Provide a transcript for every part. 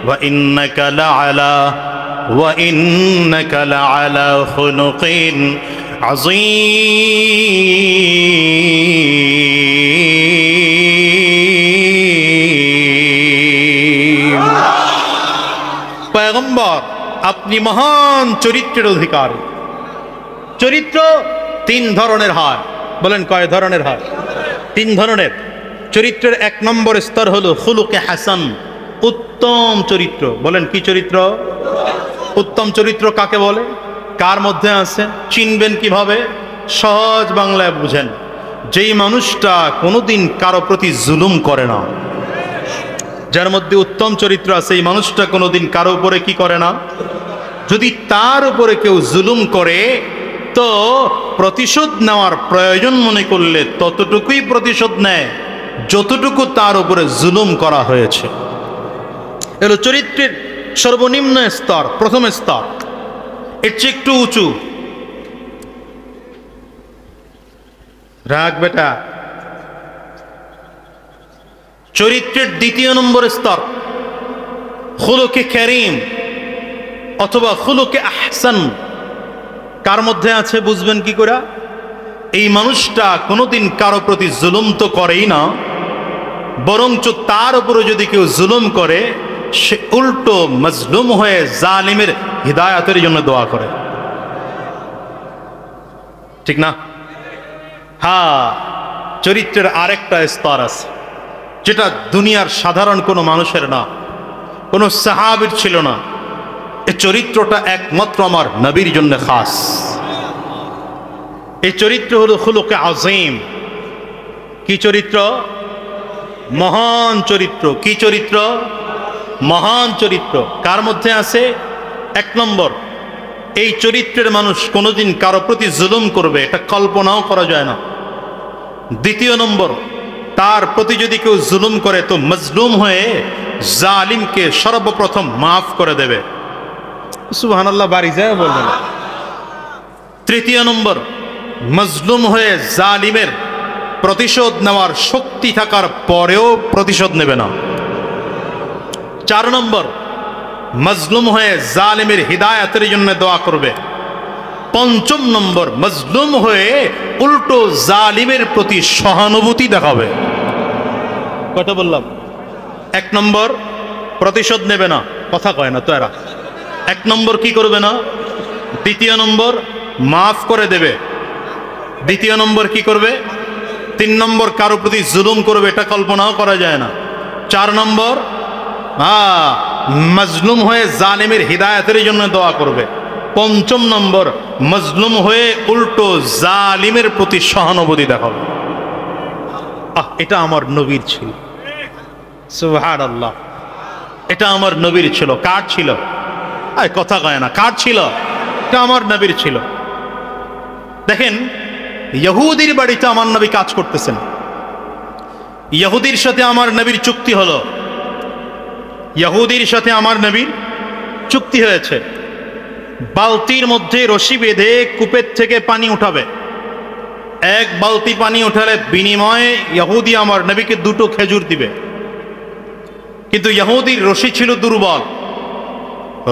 ওয়া ইন্নাকা লাআলা খুলুকিন আযীম। পয়গম্বর, আপনি মহান চরিত্রের অধিকারী। চরিত্র তিন ধরনের হয়। বলেন কয় ধরনের হয়? তিন ধরনের। চরিত্রের এক নম্বর স্তর হলো খুলুকে হাসান, উত্তম চরিত্র। বলেন কি চরিত্র? উত্তম চরিত্র কাকে বলে? কার মধ্যে আছে? চিনবেন কিভাবে? সহজ বাংলায় বুঝেন। যেই মানুষটা কোনোদিন কারো প্রতি জুলুম করে না, যার মধ্যে উত্তম চরিত্র আছে, এই মানুষটা কোনোদিন কারো উপরে কি করে না। যদি তার উপরে কেউ জুলুম করে তো প্রতিশোধ নেওয়ার প্রয়োজন মনে করলে ততটুকুই প্রতিশোধ নেয় যতটুকু তার উপরে জুলুম করা হয়েছে। এলো চরিত্রের সর্বনিম্ন স্তর, প্রথম স্তর। এর চেয়ে একটু উঁচু। রাগ বেটা। চরিত্রের দ্বিতীয় নম্বর স্তর খুলুকে কারীম অথবা খুলুকে আহসান। কার মধ্যে আছে বুঝবেন কি করে? এই মানুষটা কোনোদিন কারো প্রতি জুলুম তো করেই না, বরঞ্চ তার উপরে যদি কেউ জুলুম করে সে উল্টো মজলুম হয়ে জালিমের হিদায়াতের জন্য দোয়া করে। ঠিক না? হ্যাঁ, চরিত্রের আরেকটা স্তর আছে যেটা দুনিয়ার সাধারণ কোনো মানুষের না, কোনো সাহাবীর ছিল না। এই চরিত্রটা একমাত্র আমার নবীর জন্য খাস। এই চরিত্র হলো খুলুকে আযীম। কি চরিত্র? মহান চরিত্র। কি চরিত্র? মহান চরিত্র। কার মধ্যে আছে? এক নম্বর, এই চরিত্রের মানুষ কোনোদিন কারো প্রতি জুলুম করবে এটা কল্পনাও করা যায় না। দ্বিতীয় নম্বর, তার প্রতি যদি কেউ জুলুম করে তো মজলুম হয়ে জালিমকে সর্বপ্রথম মাফ করে দেবে। সুবহানাল্লাহ, বাড়ি যায় বলবেন। তৃতীয় নম্বর, মজলুম হয়ে জালিমের প্রতিশোধ নেওয়ার শক্তি থাকার পরেও প্রতিশোধ নেবে না। চার নম্বর, মজলুম হয়ে জালিমের হিদায়াতের জন্য দোয়া করবে। পঞ্চম নম্বর, মজলুম হয়ে উল্টো জালিমের প্রতি সহানুভূতি দেখাবে। কথা বললাম? এক নম্বর, প্রতিশোধ নেবে না, কথা কয় না তো এরা। এক নম্বর কি করবে না। দ্বিতীয় নম্বর, মাফ করে দেবে। দ্বিতীয় নম্বর কি করবে? তিন নম্বর, কারো প্রতি জুলুম করবে এটা কল্পনাও করা যায় না। চার নম্বর, মজলুম হয়ে জালিমের হিদায়াতের জন্য দোয়া করবে। পঞ্চম নম্বর, মজলুম হয়ে উল্টো জালিমের প্রতি সহানুভূতি দেখাবে। এটা আমার নবীর ছিল। সুবহানাল্লাহ, এটা আমার নবীর ছিল। কার ছিল? কথা কয় না। কার ছিল? এটা আমার নবীর ছিল। দেখেন, ইহুদির বাড়িতে আমার নবী কাজ করতেছেন। ইহুদির সাথে আমার নবীর চুক্তি হলো। ইহুদির সাথে আমার নবীর চুক্তি হয়েছে, বালতির মধ্যে রশি বেঁধে কূপের থেকে পানি উঠাবে। এক বালতি পানি উঠালে বিনিময়ে ইহুদি আমার নবীকে 2টো খেজুর দিবে। কিন্তু ইহুদির রশি ছিল দুর্বল।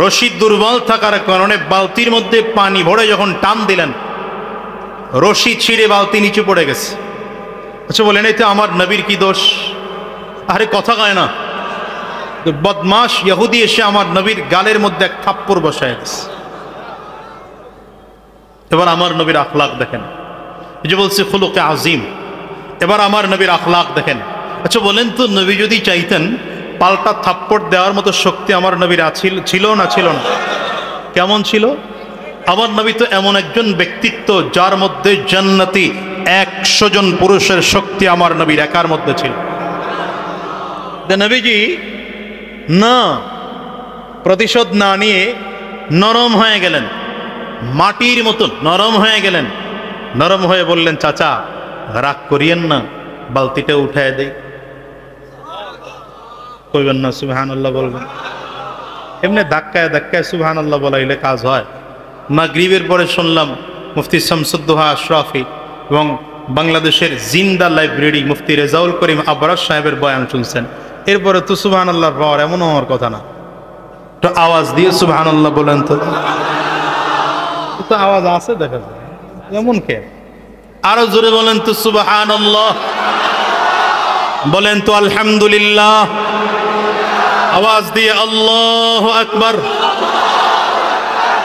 রশি দুর্বল থাকার কারণে বালতির মধ্যে পানি ভরে যখন টান দিলেন, রশি ছিঁড়ে বালতি নিচে পড়ে গেছে। আচ্ছা বলেন, এতে আমার নবীর কি দোষ? আরে কথা কয় না। বদমাশ ইহুদি এসে আমার নবীর গালের মধ্যে এক থাপ্পড় বসায় গেছে। এবার আমার নবীর আখলাক দেখেন। এই যে বলছে খুলুকে আযীম, এবার আমার নবীর আখলাক দেখেন। আচ্ছা বলেন তো, নবী যদি চাইতেন পাল্টা থাপ্পড় দেওয়ার মতো শক্তি আমার নবীর ছিল না ছিল না? কেমন ছিল? আমার নবী তো এমন একজন ব্যক্তিত্ব যার মধ্যে জান্নাতি 100 জন পুরুষের শক্তি আমার নবীর একার মধ্যে ছিল। নবীজি না প্রতিশোধ না নিয়ে নরম হয়ে গেলেন, মাটির মতন নরম হয়ে গেলেন। নরম হয়ে বললেন, চাচা রাগ করিয়েন না, বালতিটা উঠায় দেই। কইবেন না সুবহানাল্লাহ বলবেন? এমনি ধাক্কায় ধাক্কায় সুবহানাল্লাহ বলাইলে কাজ হয়? মাগরিবের পরে শুনলাম মুফতি শামসুদ্দোহা আশরাফি এবং বাংলাদেশের জিন্দা লাইব্রেরি মুফতি রেজাউল করিম আবরার সাহেবের বয়ান শুনছেন। এরপরে তো সুবহানাল্লাহর পাওয়ার এমন হওয়ার কথা না। তো আওয়াজ দিয়ে সুবহানাল্লাহ বলেন তো। তো আওয়াজ আছে দেখা যায় এমন কে? আরো জোরে বলেন তো সুবহানাল্লাহ, বলেন তো আলহামদুলিল্লাহ, আওয়াজ দিয়ে আল্লাহু আকবার।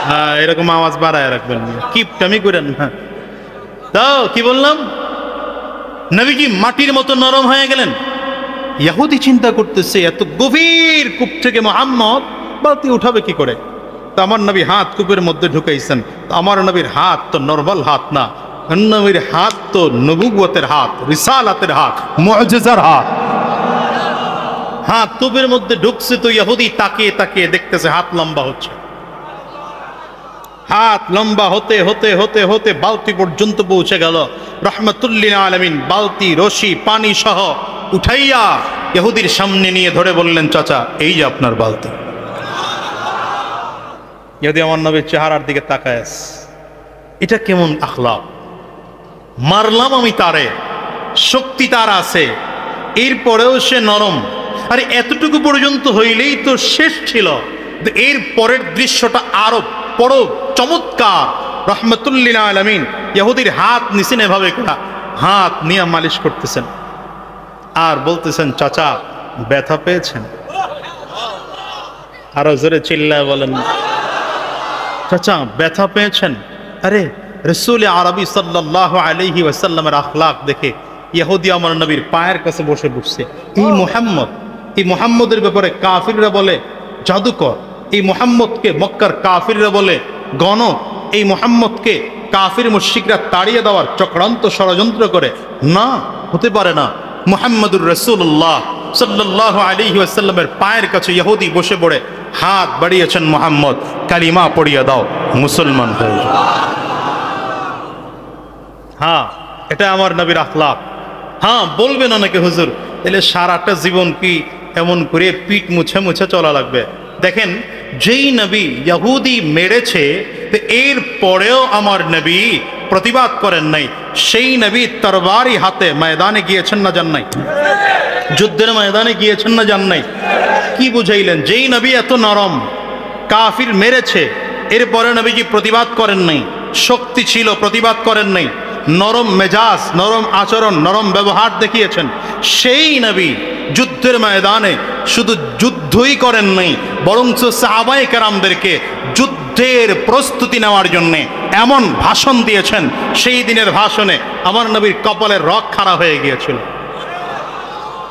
হ্যাঁ, এরকম আওয়াজ বাড়ায় রাখবেন, কিপটামি করেন না। তাও কি বললাম, নবীজি মাটির মতো নরম হয়ে গেলেন। ইহুদি চিন্তা করতেছে এত গভীর কূপ থেকে মুহাম্মদ বালতি উঠাবে কি করে? তো আমার নবী হাত কূপের মধ্যে ঢুকাইছেন। তো আমার নবীর হাত তো নরমাল হাত না, নবীর হাত তো নবুওয়াতের হাত, রিসালাতের হাত, মুআজিজার হাত। হাত কূপের মধ্যে ঢুকছে তো ইহুদি তাকিয়ে তাকিয়ে দেখতেছে হাত লম্বা হচ্ছে। হাত লম্বা হতে হতে হতে হতে বালতি পর্যন্ত পৌঁছে গেল। রাহমাতুল্লিল আলামিন বালতি, রশি, পানি সহ উঠাইয়া ইহুদির সামনে নিয়ে ধরে বললেন, চাচা এই যে আপনার বালতি। ইহুদি আমার নবীর চেহারার দিকে তাকায়, এটা কেমন আখলাক? মারলাম আমি তারে, শক্তি তার আছে, এরপরেও সে নরম। আরে এতটুকু পর্যন্ত হইলেই তো শেষ ছিল, এর পরের দৃশ্যটা আরো বড় চমৎকার। রাহমাতুল্লিল আলামিন ইহুদির হাত নিছেন এভাবে, হাত নিয়ে মালিশ করতেছেন আর বলতেছেন, চাচা ব্যথা পেয়েছেন? আরো জোরে চিল্লায় বলেন, চাচা ব্যথা পেয়েছেন? আরে রাসূল আরবি সাল্লাল্লাহু আলাইহি ওয়াসাল্লামের আখলাক দেখে ইহুদি আমার নবীর পায়ের কাছে বসে বসছে। এই মুহাম্মদের ব্যাপারে কাফিররা বলে জাদুকর, এই মুহাম্মদকে মক্কার কাফিররা বলে গণক, এই মুহাম্মদকে কাফির মুশরিকরা তাড়িয়ে দেওয়ার চক্রান্ত ষড়যন্ত্র করে। না, হতে পারে না। মুহাম্মদুর রাসূলুল্লাহ সাল্লাল্লাহু আলাইহি ওয়াসাল্লামের পায়ের কাছে ইহুদি বসে পড়ে হাত বাড়িয়েছেন, মুহাম্মদ কালিমা পড়িয়ে দাও, মুসলমান হয়ে যাও। হ্যাঁ, এটা আমার নবীর আখলাক। হ্যাঁ, বলবেন অনেকে, হুজুর তাহলে সারাটা জীবন কি এমন করে পিঠ মুছে মুছে চলা লাগবে? দেখেন, যেই নবী ইহুদি মেরেছে এর পরেও আমার নবী প্রতিবাদ করেন নাই। সেই নবী তরবারি হাতে ময়দানে গিয়েছেন না যান নাই? যুদ্ধের ময়দানে গিয়েছেন না যান নাই? কি বুঝাইলেন? যেই নবী এত নরম, কাফির মেরেছে, এরপরে নবীজি প্রতিবাদ করেন নাই, শক্তি ছিল প্রতিবাদ করেন নাই, নরম মেজাজ, নরম আচরণ, নরম ব্যবহার দেখিয়েছেন। সেই নবী যুদ্ধের ময়দানে শুধু যুদ্ধই করেন নাই, বরঞ্চ সাহাবায়ে কেরামদেরকে যুদ্ধের প্রস্তুতি নেওয়ার জন্যে এমন ভাষণ দিয়েছেন, সেই দিনের ভাষণে আমার নবীর কপালের রগ খাড়া হয়ে গিয়েছিল।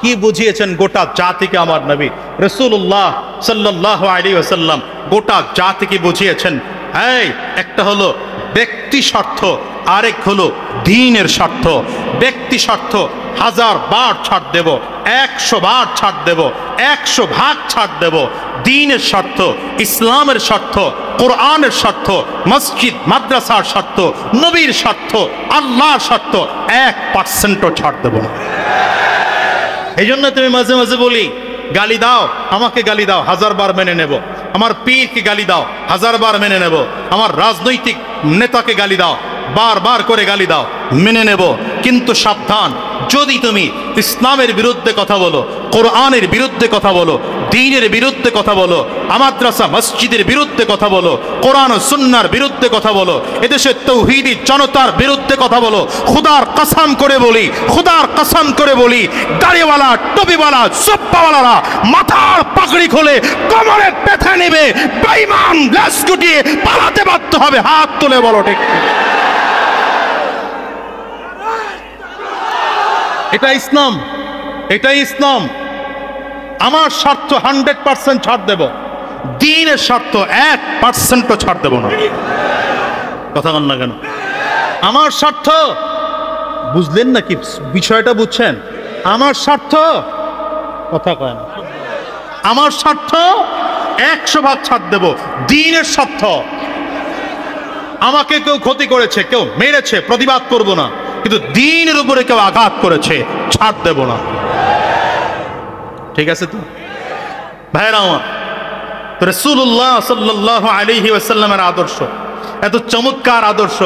কি বুঝিয়েছেন গোটা জাতিকে আমার নবী রাসূলুল্লাহ সাল্লাল্লাহু আলাইহি ওয়াসাল্লাম? গোটা জাতিকে বুঝিয়েছেন, এই একটা হলো ব্যক্তি স্বার্থ, আরেক হলো দ্বীনের স্বার্থ। ব্যক্তি স্বার্থ 1000 বার ছাড় দেব, 100 বার ছাড় দেব, 100 ভাগ ছাড় দেব। দ্বীনের স্বার্থ, ইসলামের স্বার্থ, কোরআনের স্বার্থ, মসজিদ মাদ্রাসার স্বার্থ, নবীর স্বার্থ, আল্লাহর স্বার্থ 1%ও ছাড় দেব না। এই জন্য তুমি মাঝে মাঝে বলি, গালি দাও, আমাকে গালি দাও, 1000 বার মেনে নেব। আমার পীরকে গালি দাও, 1000 বার মেনে নেব। আমার রাজনৈতিক নেতাকে গালি দাও, বারবার করে গালি দাও, মেনে নেব। কিন্তু সাবধান, যদি তুমি ইসলামের বিরুদ্ধে কথা বলো, কোরআনের বিরুদ্ধে কথা বলো, দ্বীনের বিরুদ্ধে কথা বলো, মাদ্রাসা মসজিদের বিরুদ্ধে কথা বলো, কোরআন ও সুন্নাহর বিরুদ্ধে কথা বলো, এদেশের তৌহিদি জনতার বিরুদ্ধে কথা বলো, খুদার কসম করে বলি, খুদার কসম করে বলি, দাড়িওয়ালা, টুপিওয়ালা, জুব্বাওয়ালারা মাথার পাগড়ি খুলে কোমরে ব্যথা নেবে, বেঈমান লাশ গুটিয়ে পালাতে বাধ্য হবে। হাত তুলে বলো ঠিক। এটা ইসলাম, এটাই ইসলাম। আমার স্বার্থ 100% ছাড় দেব, দ্বীনের স্বার্থ 1%ও ছাড় দেব না। কথা বল না কেন? আমার স্বার্থ, বুঝলেন না কি বিষয়টা? বুঝছেন? আমার স্বার্থ, কথা কয় না, আমার স্বার্থ 100 ভাগ ছাড় দেব। দ্বীনের স্বার্থ, আমাকে কেউ ক্ষতি করেছে, কেউ মেরেছে, প্রতিবাদ করব না, কিন্তু দ্বীনের উপরে কেউ আঘাত করেছে, ছাড় দেব না। ঠিক আছে তো ভাইরা আমার? তো রাসূলুল্লাহ সাল্লাল্লাহু আলাইহি ওয়াসাল্লামের আদর্শ এত চমৎকার আদর্শ,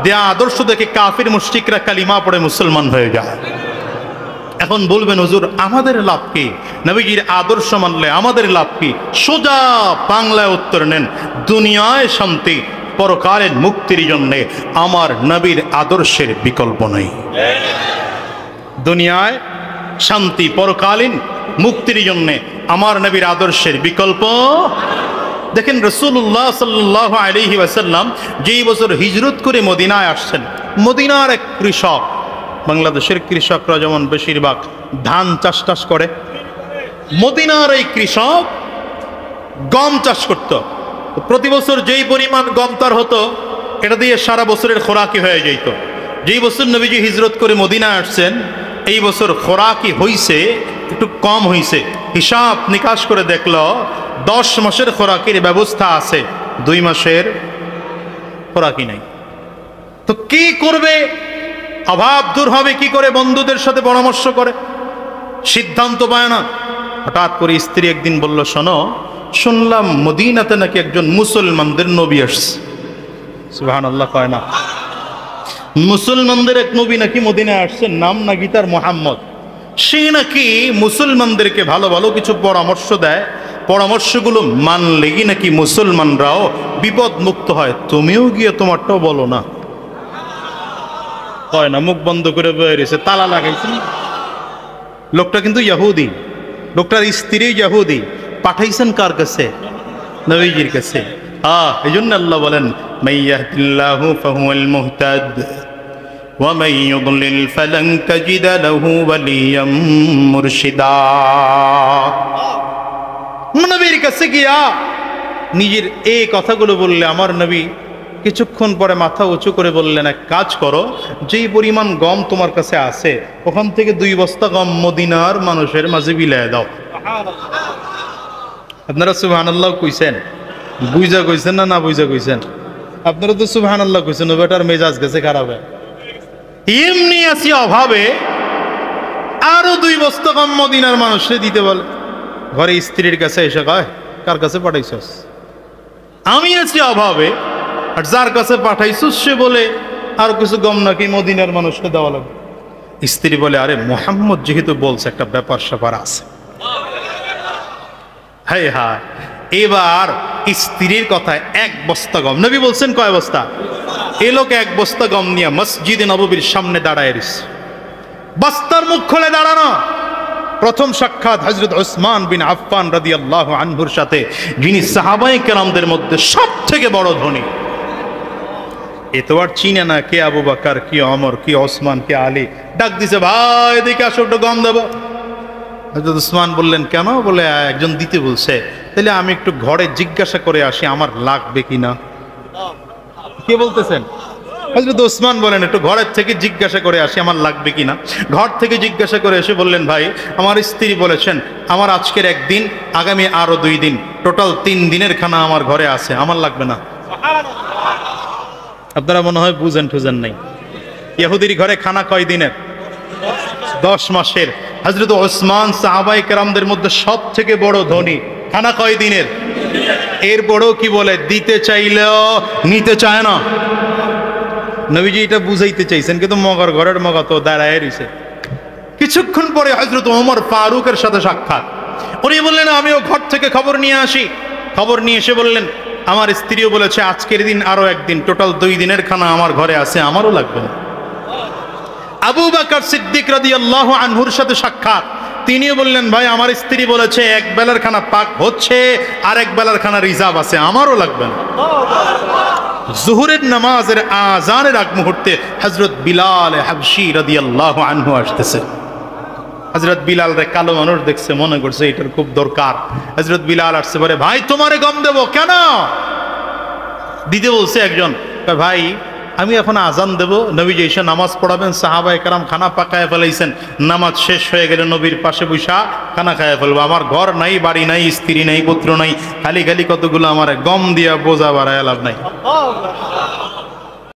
দেয়া আদর্শ দেখে কাফির মুশরিকরা কালিমা পড়ে মুসলমান হয়ে যায়। এখন বলবেন হুজুর আমাদের লাভ কি, নবীজির আদর্শ মানলে আমাদের লাভ কি? সোজা বাংলায় উত্তর নেন, দুনিয়ায় শান্তি পরকালের মুক্তির জন্যে আমার নবীর আদর্শের বিকল্প নেই। দুনিয়ায় শান্তি পরকালীন মুক্তির জন্যে আমার নবীর আদর্শের বিকল্প। দেখেন রাসূলুল্লাহ সাল্লাল্লাহু আলাইহি ওয়াসাল্লাম যেই বছর হিজরত করে মদিনায় আসছেন, মদিনার এক কৃষক, বাংলাদেশের কৃষকরা যেমন বেশিরভাগ ধান চাষ করে, মদিনার এই কৃষক গম চাষ করত। প্রতি বছর যেই পরিমাণ গম তার হতো, এটা দিয়ে সারা বছরের খোরাকি হয়ে যেত। যেই বছর নবীজি হিজরত করে মদিনায় আসছেন, এই বছর খোরাকি হইছে একটু কম হইছে। হিসাব নিকাশ করে দেখলো 10 মাসের খোরাকির ব্যবস্থা আছে, 2 মাসের খোরাকি নাই। তো কি করবে? অভাব দূর হবে কি করে? বন্ধুদের সাথে পরামর্শ করে সিদ্ধান্ত পায় না। হঠাৎ করে স্ত্রী একদিন বলল, শোনো, শুনলাম মদিনাতে নাকি একজন মুসলমানদের নবী আসছে। সুবহানাল্লাহ কয় না? মুসলমানদের এক নবী নাকি মদিনায় আসছেন, নাম নাকি তার মুহাম্মদ। সে নাকি মুসলমানদেরকে ভালো ভালো কিছু পরামর্শ দেয়, পরামর্শগুলো মানলেই নাকি মুসলমানরাও বিপদ মুক্ত হয়। তুমিও গিয়ে তোমারটাও বলো না। কয় না, মুখ বন্ধ করে বেরিয়েছে, তালা লাগাইছেন। লোকটা কিন্তু ইহুদি, লোকটার স্ত্রী ইহুদি। পাঠাইছেন কার কাছে? নবীজির কাছে। এই জন্য আল্লাহ বলেন, মাইয়াহদিল্লাহু ফাহুয়াল মুহতাদ ওয়া মান ইউদ্লিল ফালান তাজিদা লাহু ওয়ালিয়াম মুরশিদা। নবীর কাছে গিয়া নিজের এই কথাগুলো বললে আমার নবী কিছুক্ষণ পরে মাথা উঁচু করে বললেন, এক কাজ করো, যেই পরিমাণ গম তোমার কাছে আছে ওখান থেকে 2 বস্তা গম মদিনার মানুষের মাঝে বিলায় দাও। আপনারা সুবহানাল্লাহ কইছেন? বুঝা কইছেন না বুঝা কইছেন? আপনারা তো সুবহানাল্লাহ কইছেন, ও বেটার মেজাজ গেছে খারাপ। এমনি আছি অভাবে, আরো 2 বস্তা গম মদিনার মানুষে দিতে বলে। ঘরে স্ত্রীর কাছে এসে কয়, কার কাছে পাঠাইছস? আমি আছি অভাবে, আর যার কাছে পাঠাইছস সে বলে আর কিছু গম নাকি মদিনার মানুষকে দেওয়া লাগবে। স্ত্রী বলে, আরে মুহাম্মদ যেহেতু বলছে, একটা ব্যাপার স্যাপার আছে। হায় হায়, এবার স্ত্রীর কথায় 1 বস্তা গম, নবী বলছেন কয় বস্তা? এ লোক 1 বস্তা গম নিয়ে মসজিদে নববীর সামনে দাঁড়ায় রইছে। বস্তার মুখ খুলে দাঁড়ানো। প্রথম সাক্ষাৎ হযরত উসমান বিন আফফান রাদিয়াল্লাহু আনহুর সাথে, যিনি সাহাবায়ে কেরামদের মধ্যে সবথেকে বড় ধনী। এ তো আর চিনে না কে আবু বকর, কি ওমর, কি ওসমান, কি আলী। ডাক দিছে, ভাই এদিকে আসো, একটু গম দেবো। হযরত উসমান বললেন, কেন? বলে, একজন দিতে বলছে। তাহলে আমি একটু ঘরে জিজ্ঞাসা করে আসি আমার লাগবে কিনা। কে বলতেছেন? হযরত উসমান বলেন, একটু ঘরের থেকে জিজ্ঞাসা করে আসি আমার লাগবে কিনা। ঘর থেকে জিজ্ঞাসা করে এসে বললেন, ভাই আমার স্ত্রী বলেছেন আমার আজকের 1 দিন, আগামী আরো 2 দিন, টোটাল 3 দিনের খানা আমার ঘরে আছে, আমার লাগবে না। আপনারা মনে হয় বুঝেন টুঝেন নাই। ইহুদির ঘরে খানা কয় দিনের? 10 মাসের। হযরত উসমান সাহাবায়ে কেরামদের মধ্যে সব থেকে বড় ধনী, খানা কয় দিনের? এরপরও কি বলে, দিতে চাইলেও নিতে চায় না। নবীজি এটা বুঝাইতে চাইছেন, কিন্তু মগর ঘরের মগা তো দাঁড়ায় রইছে। কিছুক্ষণ পরে হযরত ওমর ফারুকের সাথে সাক্ষাৎ। উনি বললেন, আমিও ঘর থেকে খবর নিয়ে আসি। খবর নিয়ে এসে বললেন, আমার স্ত্রীও বলেছে আজকের দিন আরো 1 দিন, টোটাল 2 দিনের খানা আমার ঘরে আছে, আমারও লাগবে না। আবু বকর সিদ্দিক রাদিয়াল্লাহু আনহুর সাথে সাক্ষাৎ। তিনিও বললেন, ভাই আমার স্ত্রী বলেছে 1 বেলার খানা পাক হচ্ছে, আর 1 বেলার খানা রিজার্ভ আছে, আমারও লাগবে না। জোহরের নামাজের আজানের আগ মুহূর্তে হযরত বিলাল হাবশী রাদিয়াল্লাহু আনহু আসতেছে। হযরত বিলাল রে কালো মানুষ দেখছে, মনে করছে এটার খুব দরকার। হযরত বিলাল আসছে, বলে, ভাই তোমারে গম দেবো। কেন? দিতে বলছে একজন। ভাই আমি এখন আজান দেব, নবীজি এসে নামাজ পড়াবেন, সাহাবায়ে কেরাম খানা পাকায় ফেলাইছেন, নামাজ শেষ হয়ে গেলে নবীর পাশে বসা খানা খায় ফেলবো। আমার ঘর নাই, বাড়ি নাই, স্ত্রী নাই, পুত্র নাই, খালি খালি কতগুলো আমার গম দিয়া বোঝা বাড়ায় লাভ নাই।